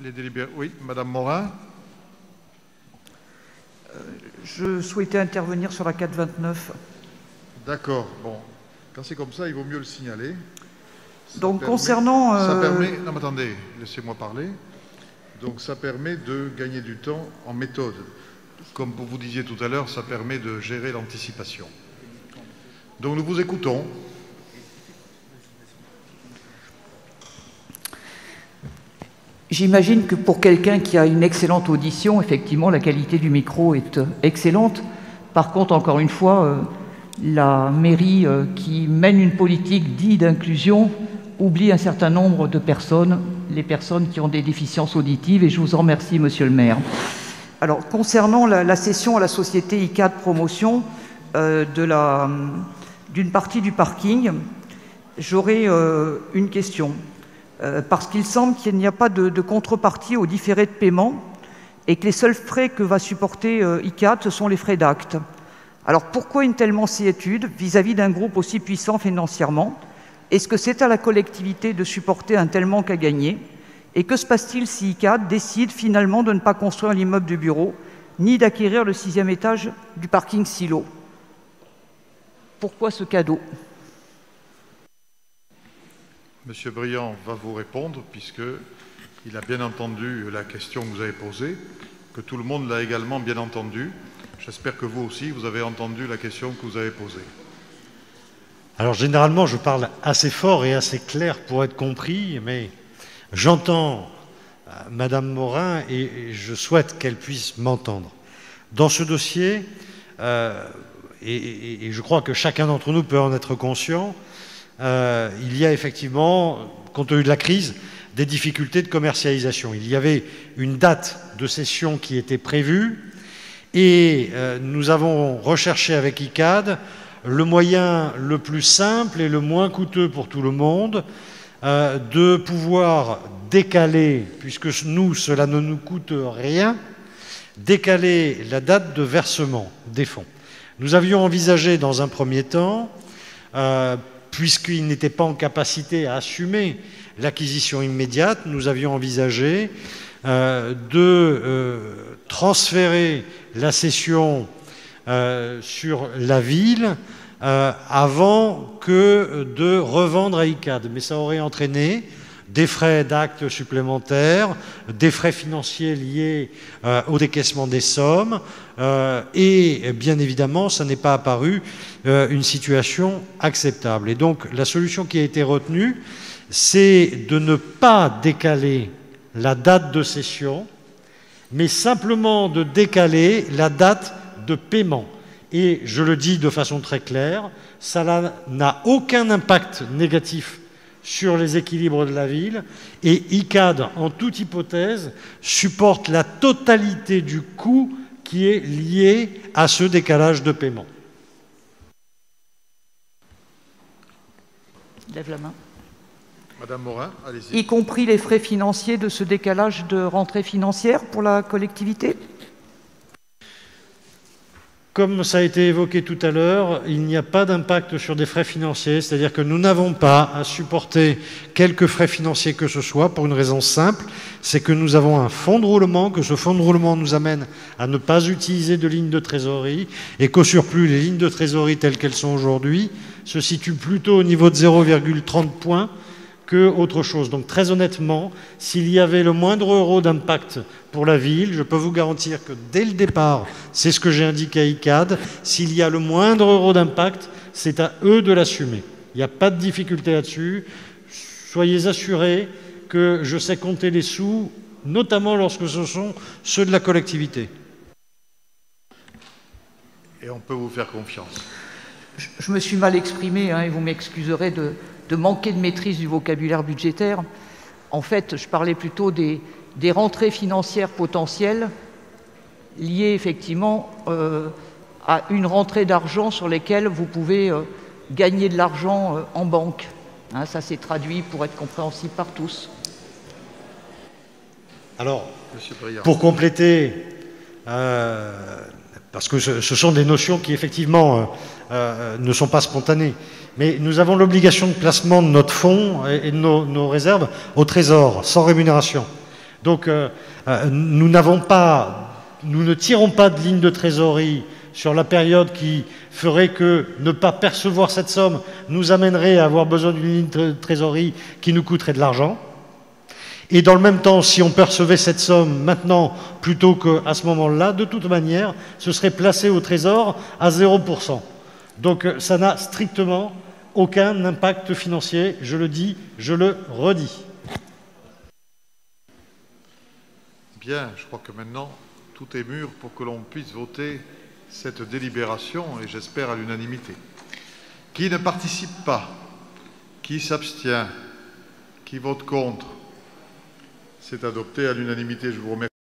les délibérés. Oui, Madame Morin. Je souhaitais intervenir sur la 429. D'accord. Bon, quand c'est comme ça, il vaut mieux le signaler. Donc, concernant... Ça permet... Non, mais attendez, laissez-moi parler. Donc, ça permet de gagner du temps en méthode. Comme vous vous disiez tout à l'heure, ça permet de gérer l'anticipation. Donc, nous vous écoutons. J'imagine que pour quelqu'un qui a une excellente audition, effectivement, la qualité du micro est excellente. Par contre, encore une fois, la mairie qui mène une politique dite d'inclusion oublie un certain nombre de personnes, les personnes qui ont des déficiences auditives, et je vous en remercie, monsieur le maire. Alors, concernant la cession à la société ICAD Promotion d'une partie du parking, j'aurais une question. Parce qu'il semble qu'il n'y a pas de contrepartie au différé de paiement et que les seuls frais que va supporter ICAD, ce sont les frais d'acte. Alors pourquoi une telle mansuétude vis-à-vis d'un groupe aussi puissant financièrement? Est-ce que c'est à la collectivité de supporter un tel manque à gagner? Et que se passe-t-il si ICAD décide finalement de ne pas construire l'immeuble du bureau, ni d'acquérir le 6e étage du parking Silo? Pourquoi ce cadeau? Monsieur Briand va vous répondre, puisqu'il a bien entendu la question que vous avez posée, que tout le monde l'a également bien entendue. J'espère que vous aussi, vous avez entendu la question que vous avez posée. Alors, généralement, je parle assez fort et assez clair pour être compris, mais j'entends Madame Morin et je souhaite qu'elle puisse m'entendre. Dans ce dossier, et je crois que chacun d'entre nous peut en être conscient, il y a effectivement, compte tenu de la crise, des difficultés de commercialisation. Il y avait une date de cession qui était prévue et nous avons recherché avec ICAD le moyen le plus simple et le moins coûteux pour tout le monde de pouvoir décaler, puisque nous, cela ne nous coûte rien, décaler la date de versement des fonds. Nous avions envisagé dans un premier temps, puisqu'il n'était pas en capacité à assumer l'acquisition immédiate, nous avions envisagé de transférer la cession sur la ville avant que de revendre à ICAD. Mais ça aurait entraîné des frais d'acte supplémentaires, des frais financiers liés au décaissement des sommes, et bien évidemment, ça n'est pas apparu une situation acceptable. Et donc, la solution qui a été retenue, c'est de ne pas décaler la date de cession, mais simplement de décaler la date de paiement. Et je le dis de façon très claire, ça n'a aucun impact négatif sur les équilibres de la ville, et ICAD, en toute hypothèse, supporte la totalité du coût qui est lié à ce décalage de paiement. Lève la main. Madame Morin, allez-y. Y compris les frais financiers de ce décalage de rentrée financière pour la collectivité? Comme ça a été évoqué tout à l'heure, il n'y a pas d'impact sur des frais financiers, c'est-à-dire que nous n'avons pas à supporter quelques frais financiers que ce soit, pour une raison simple, c'est que nous avons un fonds de roulement, que ce fonds de roulement nous amène à ne pas utiliser de lignes de trésorerie, et qu'au surplus, les lignes de trésorerie telles qu'elles sont aujourd'hui se situent plutôt au niveau de 0,30 points que autre chose. Donc très honnêtement, s'il y avait le moindre euro d'impact pour la ville, je peux vous garantir que dès le départ, c'est ce que j'ai indiqué à ICAD, s'il y a le moindre euro d'impact, c'est à eux de l'assumer. Il n'y a pas de difficulté là-dessus. Soyez assurés que je sais compter les sous, notamment lorsque ce sont ceux de la collectivité. Et on peut vous faire confiance. Je me suis mal exprimé, et vous m'excuserez de manquer de maîtrise du vocabulaire budgétaire. En fait, je parlais plutôt des rentrées financières potentielles liées effectivement à une rentrée d'argent sur lesquelles vous pouvez gagner de l'argent en banque. Ça s'est traduit pour être compréhensible par tous. Alors, pour compléter, parce que ce sont des notions qui effectivement ne sont pas spontanées, mais nous avons l'obligation de placement de notre fonds et de nos réserves au Trésor, sans rémunération. Donc nous ne tirons pas de ligne de trésorerie sur la période qui ferait que ne pas percevoir cette somme nous amènerait à avoir besoin d'une ligne de trésorerie qui nous coûterait de l'argent. Et dans le même temps, si on percevait cette somme maintenant plutôt qu'à ce moment-là, de toute manière, ce serait placé au Trésor à 0%. Donc ça n'a strictement aucun impact financier, je le dis, je le redis. Bien, je crois que maintenant, tout est mûr pour que l'on puisse voter cette délibération, et j'espère à l'unanimité. Qui ne participe pas? Qui s'abstient? Qui vote contre? C'est adopté à l'unanimité. Je vous remercie.